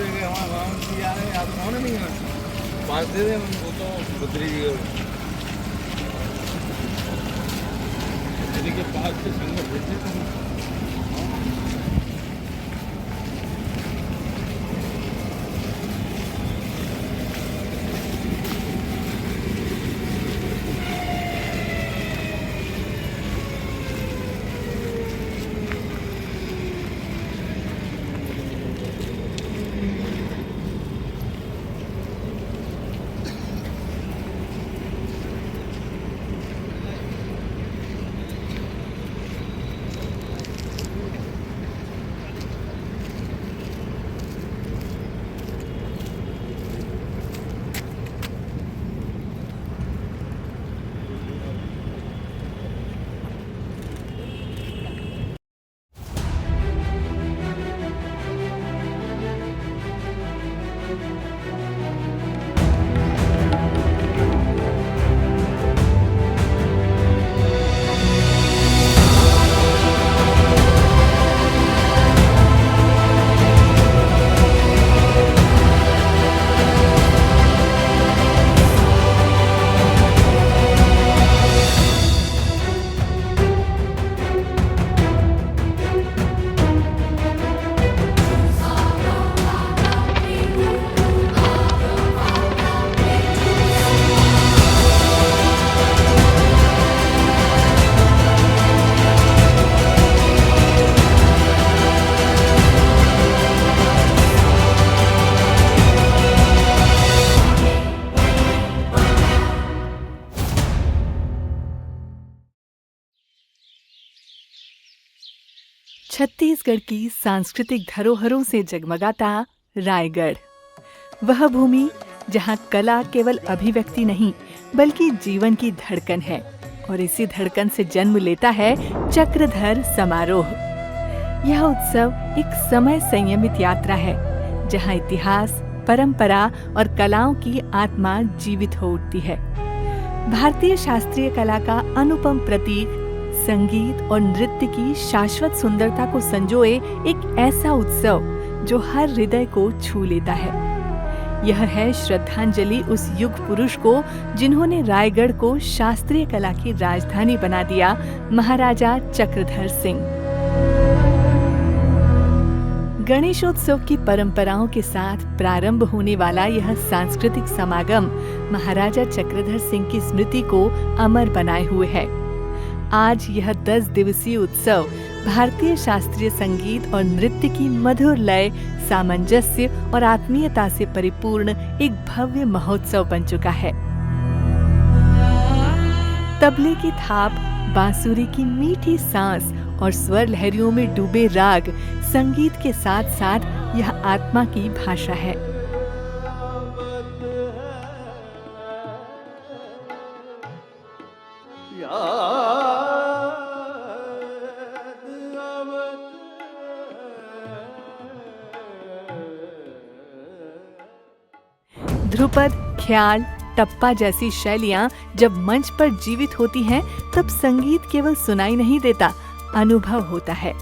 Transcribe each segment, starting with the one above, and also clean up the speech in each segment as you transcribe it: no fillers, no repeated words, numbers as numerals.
कि हमारा गाँव की जा रहे हैं, आप कौन नहीं है पास दे दे वो तो बद्री जी बद्री के पास से संगत भेजे तुम छत्तीसगढ़ की सांस्कृतिक धरोहरों से जगमगाता रायगढ़, वह भूमि जहां कला केवल अभिव्यक्ति नहीं बल्कि जीवन की धड़कन है और इसी धड़कन से जन्म लेता है चक्रधर समारोह। यह उत्सव एक समय संयमित यात्रा है जहां इतिहास, परंपरा और कलाओं की आत्मा जीवित हो उठती है। भारतीय शास्त्रीय कला का अनुपम प्रतीक, संगीत और नृत्य की शाश्वत सुंदरता को संजोए एक ऐसा उत्सव जो हर हृदय को छू लेता है। यह है श्रद्धांजलि उस युग पुरुष को जिन्होंने रायगढ़ को शास्त्रीय कला की राजधानी बना दिया, महाराजा चक्रधर सिंह। गणेशोत्सव की परंपराओं के साथ प्रारंभ होने वाला यह सांस्कृतिक समागम महाराजा चक्रधर सिंह की स्मृति को अमर बनाए हुए है। आज यह 10 दिवसीय उत्सव भारतीय शास्त्रीय संगीत और नृत्य की मधुर लय, सामंजस्य और आत्मीयता से परिपूर्ण एक भव्य महोत्सव बन चुका है। तबले की थाप, बांसुरी की मीठी सांस और स्वर लहरियों में डूबे राग संगीत के साथ साथ यह आत्मा की भाषा है। ध्रुपद, ख्याल, टप्पा जैसी शैलियां जब मंच पर जीवित होती हैं, तब संगीत केवल सुनाई नहीं देता, अनुभव होता है।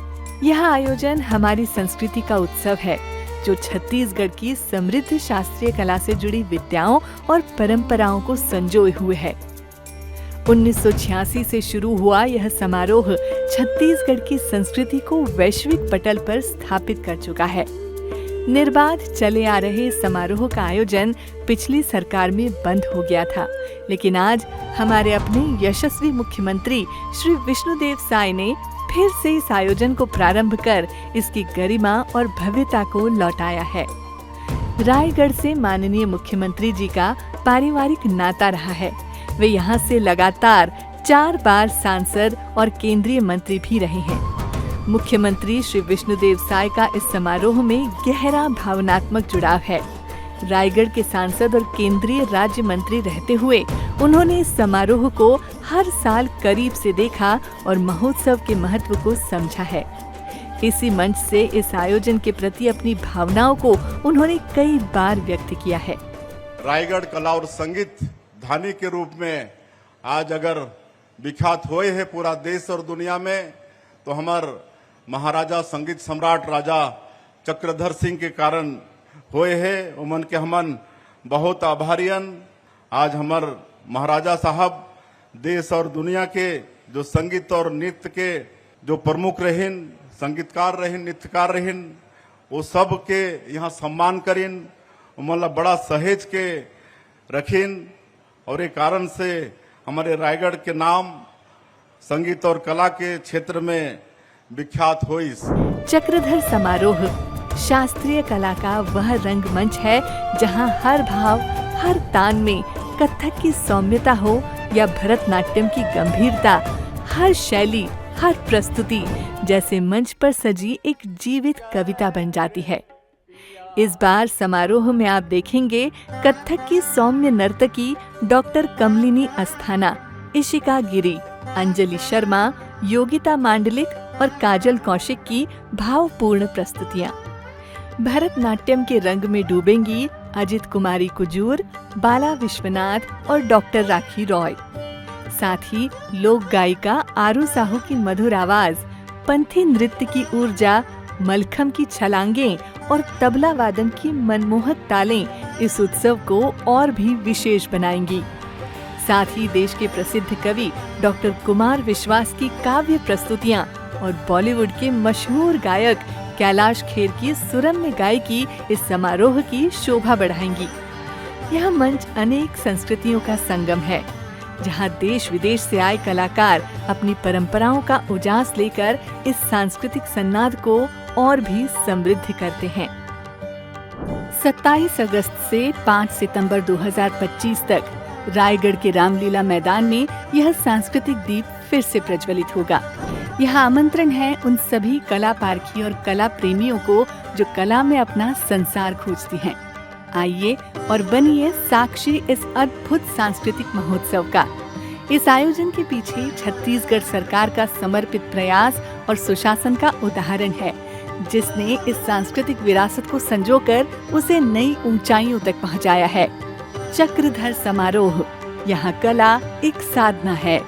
यह आयोजन हमारी संस्कृति का उत्सव है जो छत्तीसगढ़ की समृद्ध शास्त्रीय कला से जुड़ी विद्याओं और परंपराओं को संजोए हुए है। 1986 से शुरू हुआ यह समारोह छत्तीसगढ़ की संस्कृति को वैश्विक पटल पर स्थापित कर चुका है। निर्बाध चले आ रहे समारोह का आयोजन पिछली सरकार में बंद हो गया था, लेकिन आज हमारे अपने यशस्वी मुख्यमंत्री श्री विष्णुदेव साय ने फिर से इस आयोजन को प्रारंभ कर इसकी गरिमा और भव्यता को लौटाया है। रायगढ़ से माननीय मुख्यमंत्री जी का पारिवारिक नाता रहा है। वे यहाँ से लगातार 4 बार सांसद और केंद्रीय मंत्री भी रहे हैं। मुख्यमंत्री श्री विष्णुदेव साय का इस समारोह में गहरा भावनात्मक जुड़ाव है। रायगढ़ के सांसद और केंद्रीय राज्य मंत्री रहते हुए उन्होंने इस समारोह को हर साल करीब से देखा और महोत्सव के महत्व को समझा है। इसी मंच से इस आयोजन के प्रति अपनी भावनाओं को उन्होंने कई बार व्यक्त किया है। रायगढ़ कला और संगीत धानी के रूप में आज अगर विख्यात हुए है पूरा देश और दुनिया में, तो हमार महाराजा संगीत सम्राट राजा चक्रधर सिंह के कारण हुए है उमन के हमन बहुत आभारियन। आज हमार महाराजा साहब देश और दुनिया के जो संगीत और नृत्य के जो प्रमुख रहिन, संगीतकार रहिन, नृत्यकार रहिन, वो सब के यहाँ सम्मान करिन, उमन बड़ा सहेज के रखिन और एक कारण से हमारे रायगढ़ के नाम संगीत और कला के क्षेत्र में विख्यात हुई। चक्रधर समारोह शास्त्रीय कला का वह रंगमंच है जहां हर भाव, हर तान में कथक की सौम्यता हो या भरतनाट्यम की गंभीरता, हर शैली, हर प्रस्तुति जैसे मंच पर सजी एक जीवित कविता बन जाती है। इस बार समारोह में आप देखेंगे कथक की सौम्य नर्तकी डॉक्टर कमलिनी अस्थाना, इशिका गिरी, अंजलि शर्मा, योगिता मांडलिक और काजल कौशिक की भावपूर्ण प्रस्तुतियां। भरतनाट्यम के रंग में डूबेंगी अजित कुमारी कुजूर, बाला विश्वनाथ और डॉक्टर राखी रॉय। साथ ही लोक गायिका आरू साहू की मधुर आवाज, पंथी नृत्य की ऊर्जा, मलखम की छलांगें और तबला वादन की मनमोहक तालें इस उत्सव को और भी विशेष बनाएंगी। साथ ही देश के प्रसिद्ध कवि डॉक्टर कुमार विश्वास की काव्य प्रस्तुतियां और बॉलीवुड के मशहूर गायक कैलाश खेर की सुरम्य गायकी इस समारोह की शोभा बढ़ाएंगी। यह मंच अनेक संस्कृतियों का संगम है, जहां देश विदेश से आए कलाकार अपनी परंपराओं का उजास लेकर इस सांस्कृतिक सन्नाद को और भी समृद्ध करते हैं। 27 अगस्त से 5 सितंबर 2025 तक रायगढ़ के रामलीला मैदान में यह सांस्कृतिक दीप फिर से प्रज्वलित होगा। यह आमंत्रण है उन सभी कला पारखी और कला प्रेमियों को जो कला में अपना संसार खोजती हैं। आइए और बनिए साक्षी इस अद्भुत सांस्कृतिक महोत्सव का। इस आयोजन के पीछे छत्तीसगढ़ सरकार का समर्पित प्रयास और सुशासन का उदाहरण है, जिसने इस सांस्कृतिक विरासत को संजोकर उसे नई ऊंचाइयों तक पहुंचाया है। चक्रधर समारोह, यहाँ कला एक साधना है।